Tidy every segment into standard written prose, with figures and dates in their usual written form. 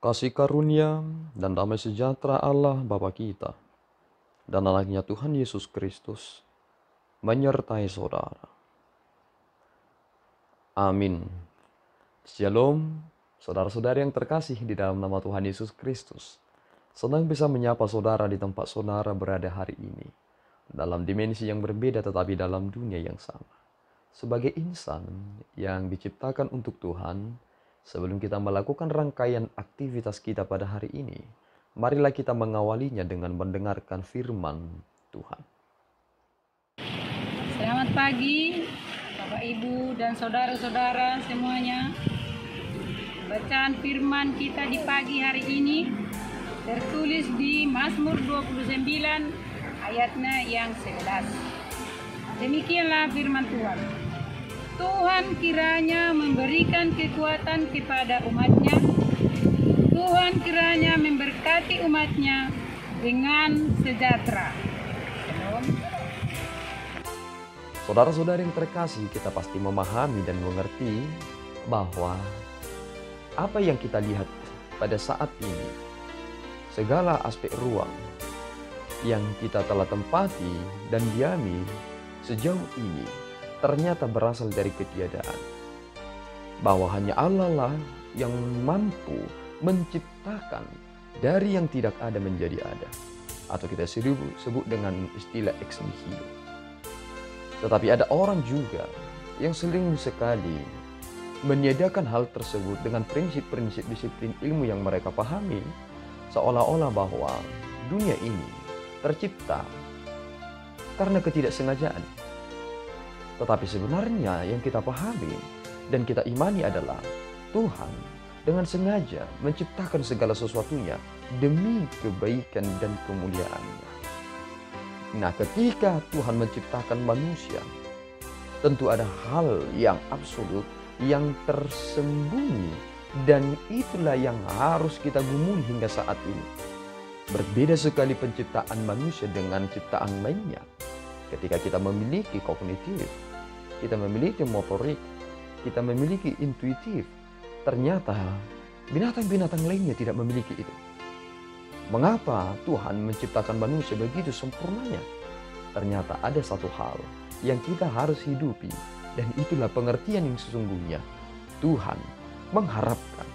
Kasih karunia dan damai sejahtera Allah Bapa kita dan anaknya Tuhan Yesus Kristus menyertai saudara. Amin. Shalom, saudara-saudari yang terkasih di dalam nama Tuhan Yesus Kristus. Senang bisa menyapa saudara di tempat saudara berada hari ini, dalam dimensi yang berbeda tetapi dalam dunia yang sama. Sebagai insan yang diciptakan untuk Tuhan, sebelum kita melakukan rangkaian aktivitas kita pada hari ini, marilah kita mengawalinya dengan mendengarkan firman Tuhan. Selamat pagi, Bapak Ibu dan saudara-saudara semuanya. Bacaan firman kita di pagi hari ini tertulis di Mazmur 29 ayatnya yang 11. Demikianlah firman Tuhan. Tuhan kiranya memberikan kekuatan kepada umatnya. Tuhan kiranya memberkati umatnya dengan sejahtera. Shalom. Saudara-saudari yang terkasih, kita pasti memahami dan mengerti bahwa apa yang kita lihat pada saat ini, segala aspek ruang yang kita telah tempati dan diami sejauh ini, ternyata berasal dari ketiadaan. Bahwa hanya Allah lah yang mampu menciptakan dari yang tidak ada menjadi ada. Atau kita sebut dengan istilah ex nihilo. Tetapi ada orang juga yang sering sekali meniadakan hal tersebut dengan prinsip-prinsip disiplin ilmu yang mereka pahami, seolah-olah bahwa dunia ini tercipta karena ketidaksengajaan. Tetapi sebenarnya yang kita pahami dan kita imani adalah Tuhan dengan sengaja menciptakan segala sesuatunya demi kebaikan dan kemuliaannya. Nah, ketika Tuhan menciptakan manusia, tentu ada hal yang absolut yang tersembunyi, dan itulah yang harus kita gumuli hingga saat ini. Berbeda sekali penciptaan manusia dengan ciptaan lainnya. Ketika kita memiliki kognitif, kita memiliki motorik, kita memiliki intuitif, ternyata binatang-binatang lainnya tidak memiliki itu. Mengapa Tuhan menciptakan manusia begitu sempurnanya? Ternyata ada satu hal yang kita harus hidupi, dan itulah pengertian yang sesungguhnya. Tuhan mengharapkan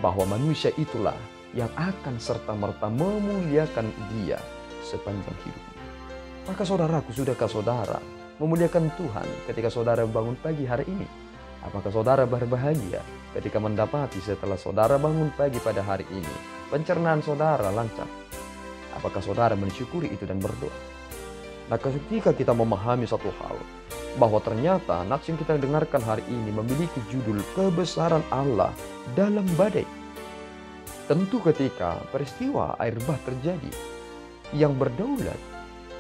bahwa manusia itulah yang akan serta-merta memuliakan Dia sepanjang hidupnya. Maka saudaraku, sudahkah saudara memuliakan Tuhan ketika saudara bangun pagi hari ini? Apakah saudara berbahagia ketika mendapati setelah saudara bangun pagi pada hari ini, pencernaan saudara lancar? Apakah saudara mensyukuri itu dan berdoa? Nah, ketika kita memahami satu hal, bahwa ternyata nats yang kita dengarkan hari ini memiliki judul kebesaran Allah dalam badai. Tentu ketika peristiwa air bah terjadi, yang berdaulat,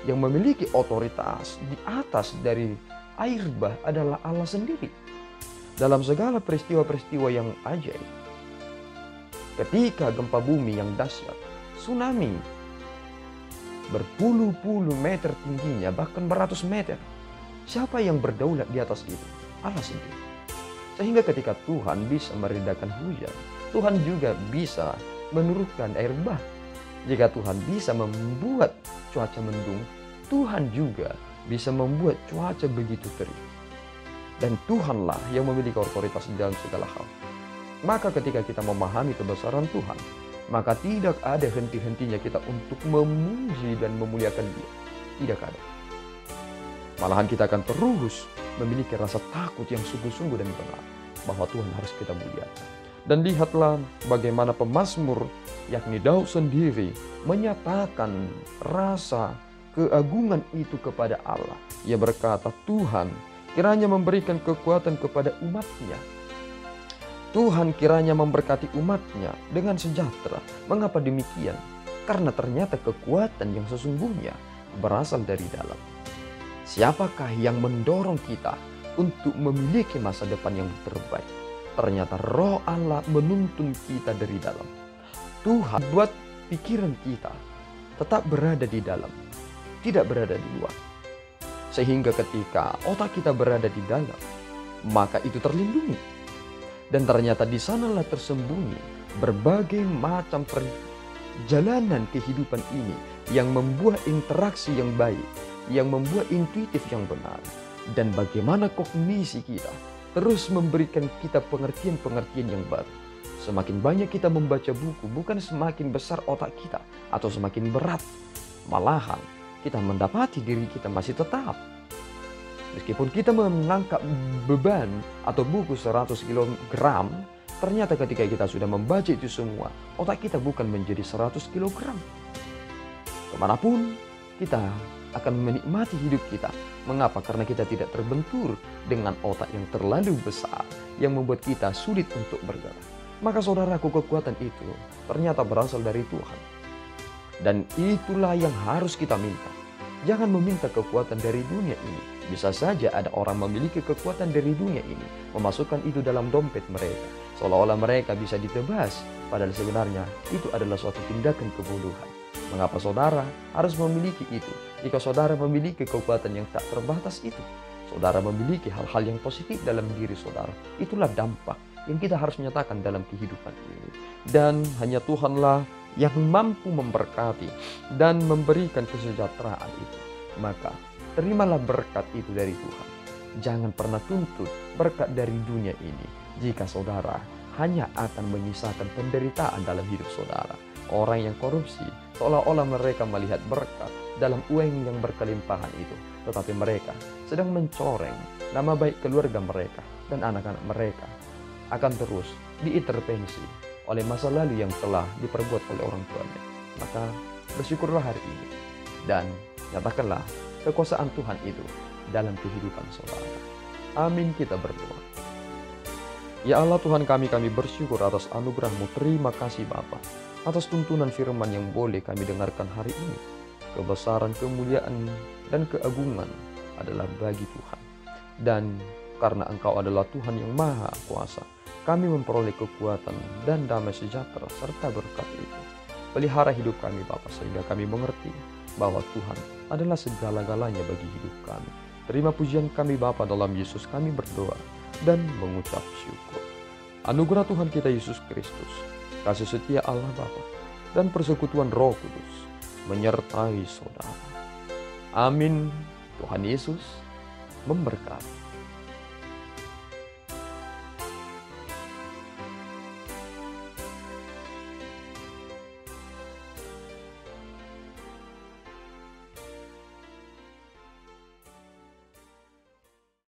yang memiliki otoritas di atas dari air bah adalah Allah sendiri. Dalam segala peristiwa-peristiwa yang ajaib, ketika gempa bumi yang dahsyat, tsunami berpuluh-puluh meter tingginya, bahkan beratus meter, siapa yang berdaulat di atas itu? Allah sendiri. Sehingga ketika Tuhan bisa meredakan hujan, Tuhan juga bisa menurunkan air bah. Jika Tuhan bisa membuat cuaca mendung, Tuhan juga bisa membuat cuaca begitu terik. Dan Tuhanlah yang memiliki otoritas dalam segala hal. Maka ketika kita memahami kebesaran Tuhan, maka tidak ada henti-hentinya kita untuk memuji dan memuliakan Dia. Tidak ada. Malahan kita akan terus memiliki rasa takut yang sungguh-sungguh dan benar bahwa Tuhan harus kita muliakan. Dan lihatlah bagaimana pemazmur, yakni Daud sendiri, menyatakan rasa keagungan itu kepada Allah. Ia berkata, Tuhan kiranya memberikan kekuatan kepada umatnya. Tuhan kiranya memberkati umatnya dengan sejahtera. Mengapa demikian? Karena ternyata kekuatan yang sesungguhnya berasal dari dalam. Siapakah yang mendorong kita untuk memiliki masa depan yang terbaik? Ternyata Roh Allah menuntun kita dari dalam. Tuhan buat pikiran kita tetap berada di dalam, tidak berada di luar. Sehingga ketika otak kita berada di dalam, maka itu terlindungi. Dan ternyata di sanalah tersembunyi berbagai macam perjalanan kehidupan ini yang membuat interaksi yang baik, yang membuat intuitif yang benar, dan bagaimana kognisi kita terus memberikan kita pengertian-pengertian yang baru. Semakin banyak kita membaca buku, bukan semakin besar otak kita atau semakin berat. Malahan kita mendapati diri kita masih tetap. Meskipun kita mengangkat beban atau buku 100 kg, ternyata ketika kita sudah membaca itu semua, otak kita bukan menjadi 100 kg. Kemanapun kita akan menikmati hidup kita. Mengapa? Karena kita tidak terbentur dengan otak yang terlalu besar yang membuat kita sulit untuk bergerak. Maka saudaraku, kekuatan itu ternyata berasal dari Tuhan. Dan itulah yang harus kita minta. Jangan meminta kekuatan dari dunia ini. Bisa saja ada orang memiliki kekuatan dari dunia ini, memasukkan itu dalam dompet mereka, seolah-olah mereka bisa ditebas. Padahal sebenarnya itu adalah suatu tindakan kebodohan. Mengapa saudara harus memiliki itu? Jika saudara memiliki kekuatan yang tak terbatas itu, saudara memiliki hal-hal yang positif dalam diri saudara. Itulah dampak yang kita harus menyatakan dalam kehidupan ini. Dan hanya Tuhanlah yang mampu memberkati dan memberikan kesejahteraan itu. Maka terimalah berkat itu dari Tuhan. Jangan pernah tuntut berkat dari dunia ini jika saudara hanya akan menyisakan penderitaan dalam hidup saudara. Orang yang korupsi seolah-olah mereka melihat berkat dalam uang yang berkelimpahan itu, tetapi mereka sedang mencoreng nama baik keluarga mereka, dan anak-anak mereka akan terus diintervensi oleh masa lalu yang telah diperbuat oleh orang tuanya. Maka bersyukurlah hari ini dan nyatakanlah kekuasaan Tuhan itu dalam kehidupan saudara. Amin, kita berdoa. Ya Allah Tuhan kami bersyukur atas anugerah-Mu. Terima kasih Bapa atas tuntunan firman yang boleh kami dengarkan hari ini. Kebesaran, kemuliaan, dan keagungan adalah bagi Tuhan. Dan karena Engkau adalah Tuhan yang Maha Kuasa, kami memperoleh kekuatan dan damai sejahtera serta berkat itu. Pelihara hidup kami Bapa, sehingga kami mengerti bahwa Tuhan adalah segala-galanya bagi hidup kami. Terima pujian kami Bapa, dalam Yesus kami berdoa dan mengucap syukur. Anugerah Tuhan kita Yesus Kristus, kasih setia Allah Bapa, dan persekutuan Roh Kudus menyertai saudara. Amin. Tuhan Yesus memberkati.